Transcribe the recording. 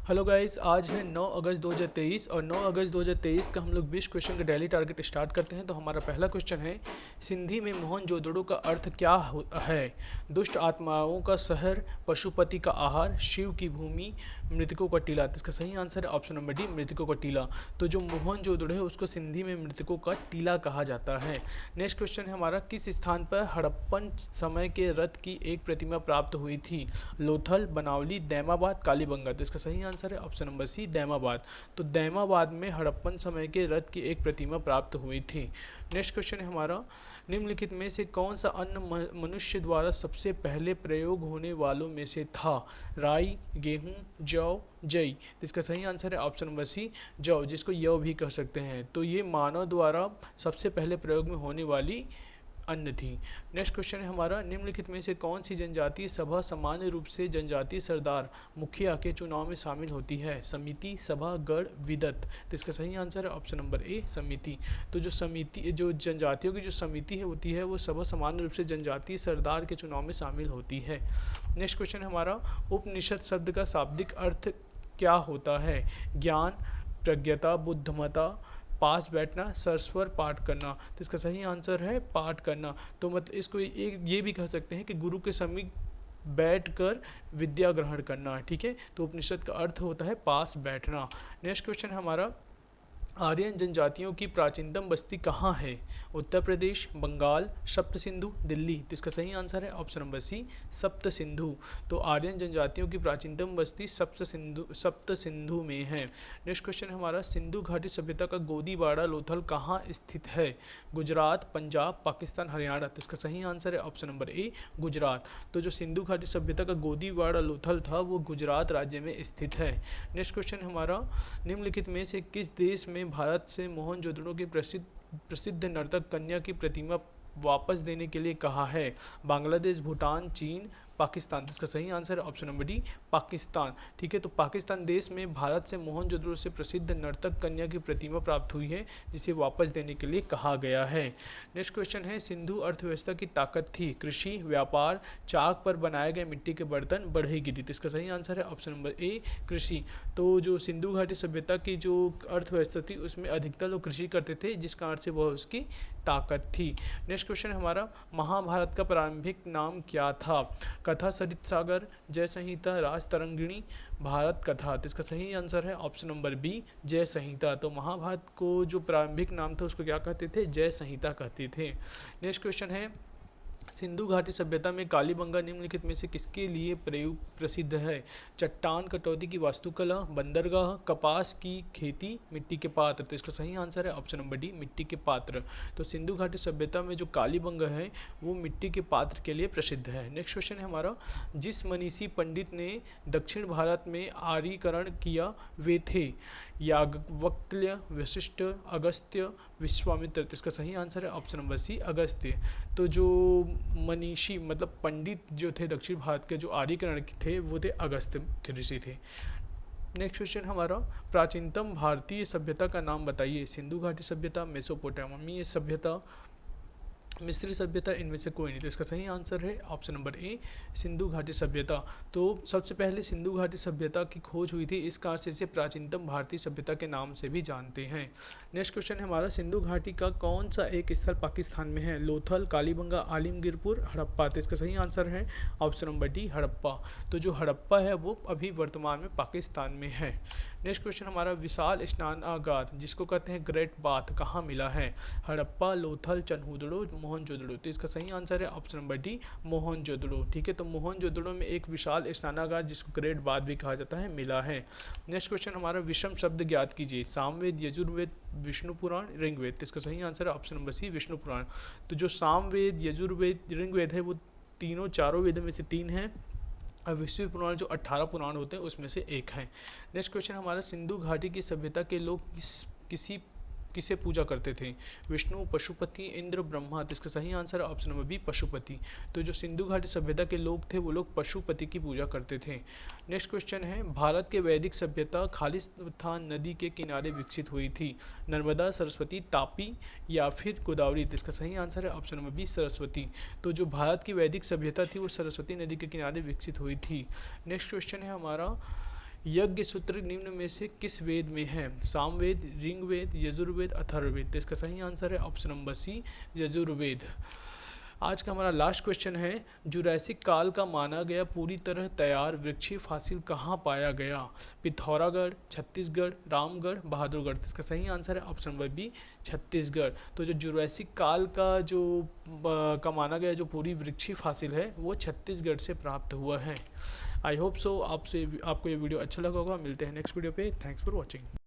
Hello guys, आज है 9 अगस्त 2023 और 9 अगस्त 2023 का हम लोग 20 क्वेश्चन का डेली टारगेट स्टार्ट करते हैं। तो हमारा पहला क्वेश्चन है, सिंधी में मोहनजोदड़ो का अर्थ क्या है? दुष्ट आत्माओं का शहर, पशुपति का आहार, शिव की भूमि, मृतकों का टीला। तो इसका सही आंसर है ऑप्शन नंबर डी, मृतकों का टीला। तो जो मोहनजोदड़ो है उसको सिंधी में मृतकों का टीला कहा जाता है। नेक्स्ट क्वेश्चन है हमारा, किस स्थान पर हड़प्पन समय के रथ की एक प्रतिमा प्राप्त हुई थी? लोथल, बनावली, दैमाबाद, कालीबंगा। तो इसका सही आंसर है ऑप्शन नंबर सी, दैमाबाद। तो दैमाबाद में हड़प्पन समय के रथ की एक प्रतिमा प्राप्त हुई थी। नेक्स्ट क्वेश्चन है हमारा, निम्नलिखित में से कौन सा अन्न मनुष्य द्वारा सबसे पहले प्रयोग होने वालों में से था? राई, गेहूं, जौ, जई। तो इसका सही आंसर है ऑप्शन नंबर सी, जौ, जिसको यव भी कह सकते हैं। तो ये मानव द्वारा सबसे पहले प्रयोग में होने वाली अन्न थी। नेक्स्ट क्वेश्चन है हमारा, निम्नलिखित में से कौन सी जनजातीय सभा सामान्य रूप से जनजातीय सरदार मुखिया के चुनाव में शामिल होती है? समिति, सभा, गढ़, विदत। तो इसका सही आंसर है ऑप्शन नंबर ए, समिति। तो जो समिति, जो जनजातियों की जो समिति होती है वो सभा सामान्य रूप से जनजातीय सरदार के चुनाव में शामिल होती है। नेक्स्ट क्वेश्चन हमारा, उपनिषद शब्द का शाब्दिक अर्थ क्या होता है? ज्ञान, प्रज्ञता, बुद्धिमता, पास बैठना, सरस्वर पाठ करना। तो इसका सही आंसर है पाठ करना। तो मतलब इसको एक ये भी कह सकते हैं कि गुरु के समीप बैठकर विद्या ग्रहण करना। ठीक है, तो उपनिषद का अर्थ होता है पास बैठना। नेक्स्ट क्वेश्चन हमारा, आर्यन जनजातियों की प्राचीनतम बस्ती कहाँ है? उत्तर प्रदेश, बंगाल, सप्त सिंधु, दिल्ली। तो इसका सही आंसर है ऑप्शन नंबर सी, सप्त सिंधु। तो आर्यन जनजातियों की प्राचीनतम बस्ती सप्त सिंधु में है। नेक्स्ट क्वेश्चन हमारा, सिंधु घाटी सभ्यता का गोदीबाड़ा लोथल कहाँ स्थित है? गुजरात, पंजाब, पाकिस्तान, हरियाणा। तो इसका सही आंसर है ऑप्शन नंबर ए, गुजरात। तो जो सिंधु घाटी सभ्यता का गोदीबाड़ा लोथल था वो गुजरात राज्य में स्थित है। नेक्स्ट क्वेश्चन हमारा, निम्नलिखित में से किस देश में भारत से मोहनजोदड़ो की प्रसिद्ध नर्तक कन्या की प्रतिमा वापस देने के लिए कहा है? बांग्लादेश, भूटान, चीन, पाकिस्तान। तो इसका सही आंसर है ऑप्शन नंबर डी, पाकिस्तान। ठीक है, तो पाकिस्तान देश में भारत से मोहनजोदड़ो से प्रसिद्ध नर्तक कन्या की प्रतिमा प्राप्त हुई है जिसे वापस देने के लिए कहा गया है। नेक्स्ट क्वेश्चन है, सिंधु अर्थव्यवस्था की ताकत थी? कृषि, व्यापार, चाक पर बनाए गए मिट्टी के बर्तन, बढ़ई-गिरी। तो इसका सही आंसर है ऑप्शन नंबर ए, कृषि। तो जो सिंधु घाटी सभ्यता की जो अर्थव्यवस्था थी उसमें अधिकतर लोग कृषि करते थे, जिस कारण से वह उसकी ताकत थी। नेक्स्ट क्वेश्चन हमारा, महाभारत का प्रारंभिक नाम क्या था? कथा, सरित सागर, जय संहिता, राज तरंगिणी, भारत कथा। तो इसका सही आंसर है ऑप्शन नंबर बी, जय संहिता। तो महाभारत को जो प्रारंभिक नाम था उसको क्या कहते थे? जय संहिता कहते थे। नेक्स्ट क्वेश्चन है, सिंधु घाटी सभ्यता में कालीबंगा निम्नलिखित में से किसके लिए प्रयोग प्रसिद्ध है? चट्टान कटौती की वास्तुकला, बंदरगाह, कपास की खेती, मिट्टी के पात्र। तो इसका सही आंसर है ऑप्शन नंबर डी, मिट्टी के पात्र। तो सिंधु घाटी सभ्यता में जो कालीबंगा है वो मिट्टी के पात्र के लिए प्रसिद्ध है। नेक्स्ट क्वेश्चन है हमारा, जिस मनीषी पंडित ने दक्षिण भारत में आर्यीकरण किया वे थे? याज्ञवल्क्य, वशिष्ठ, अगस्त्य, विश्वामित्र। तो इसका सही आंसर है ऑप्शन नंबर सी, अगस्त्य। तो जो मनीषी मतलब पंडित जो थे दक्षिण भारत के जो आर्यीकरण थे वो थे अगस्त्य ऋषि थे। नेक्स्ट क्वेश्चन हमारा, प्राचीनतम भारतीय सभ्यता का नाम बताइए? सिंधु घाटी सभ्यता, मेसोपोटामिया सभ्यता, मिस्री सभ्यता, इनमें से कोई नहीं। तो इसका सही आंसर है ऑप्शन नंबर ए, सिंधु घाटी सभ्यता। तो सबसे पहले सिंधु घाटी सभ्यता की खोज हुई थी, इस कारण से इसे प्राचीनतम भारतीय सभ्यता के नाम से भी जानते हैं। नेक्स्ट क्वेश्चन है हमारा, सिंधु घाटी का कौन सा एक स्थल पाकिस्तान में है? लोथल, कालीबंगा, आलिमगीरपुर, हड़प्पा। तो इसका सही आंसर है ऑप्शन नंबर डी, हड़प्पा। तो जो हड़प्पा है वो अभी वर्तमान में पाकिस्तान में है। नेक्स्ट क्वेश्चन हमारा, विशाल स्नानागार जिसको कहते हैं ग्रेट बाथ कहाँ मिला है? हड़प्पा, लोथल, चन्हूदड़ो, मोहनजोदड़ो। तो इसका सही आंसर है ऑप्शन नंबर डी, मोहनजोदड़ो। ठीक है, तो मोहनजोदड़ो में एक विशाल स्नानागार जिसको ग्रेट बाथ भी कहा जाता है मिला है। नेक्स्ट क्वेश्चन हमारा, विषम शब्द ज्ञात कीजिए? सामवेद, यजुर्वेद, विष्णु पुराण, ऋग्वेद। तो इसका सही आंसर है ऑप्शन नंबर सी, विष्णु पुराण। तो जो सामवेद, यजुर्वेद, ऋग्वेद है वो तीनों चारों वेदों में से 3 हैं और विष्णु पुराण जो 18 पुराण होते हैं उसमें से एक है। नेक्स्ट क्वेश्चन हमारा, सिंधु घाटी की सभ्यता के लोग किसे पूजा करते थे? विष्णु, पशुपति, इंद्र, ब्रह्मा। तो इसका सही आंसर है ऑप्शन नंबर बी, पशुपति। तो जो सिंधु घाटी सभ्यता के लोग थे वो लोग पशुपति की पूजा करते थे। नेक्स्ट क्वेश्चन है, भारत के वैदिक सभ्यता खालिस्तान नदी के किनारे विकसित हुई थी? नर्मदा, सरस्वती, तापी या फिर गोदावरी। तो इसका सही आंसर है ऑप्शन नंबर बी, सरस्वती। तो जो भारत की वैदिक सभ्यता थी वो सरस्वती नदी के किनारे विकसित हुई थी। नेक्स्ट क्वेश्चन है हमारा, यज्ञ सूत्र निम्न में से किस वेद में है? सामवेद, ऋग्वेद, यजुर्वेद, अथर्ववेद। तो इसका सही आंसर है ऑप्शन नंबर सी, यजुर्वेद। आज का हमारा लास्ट क्वेश्चन है, जुरैसिक काल का माना गया पूरी तरह तैयार वृक्षीय फॉसिल कहाँ पाया गया? पिथौरागढ़, छत्तीसगढ़, रामगढ़, बहादुरगढ़। तो इसका सही आंसर है ऑप्शन नंबर बी, छत्तीसगढ़। तो जो जुरैसिक काल का जो का माना गया जो पूरी वृक्षीय फॉसिल है वो छत्तीसगढ़ से प्राप्त हुआ है। आई होप सो आपको ये वीडियो अच्छा लगा होगा। मिलते हैं नेक्स्ट वीडियो पे। Thanks for watching.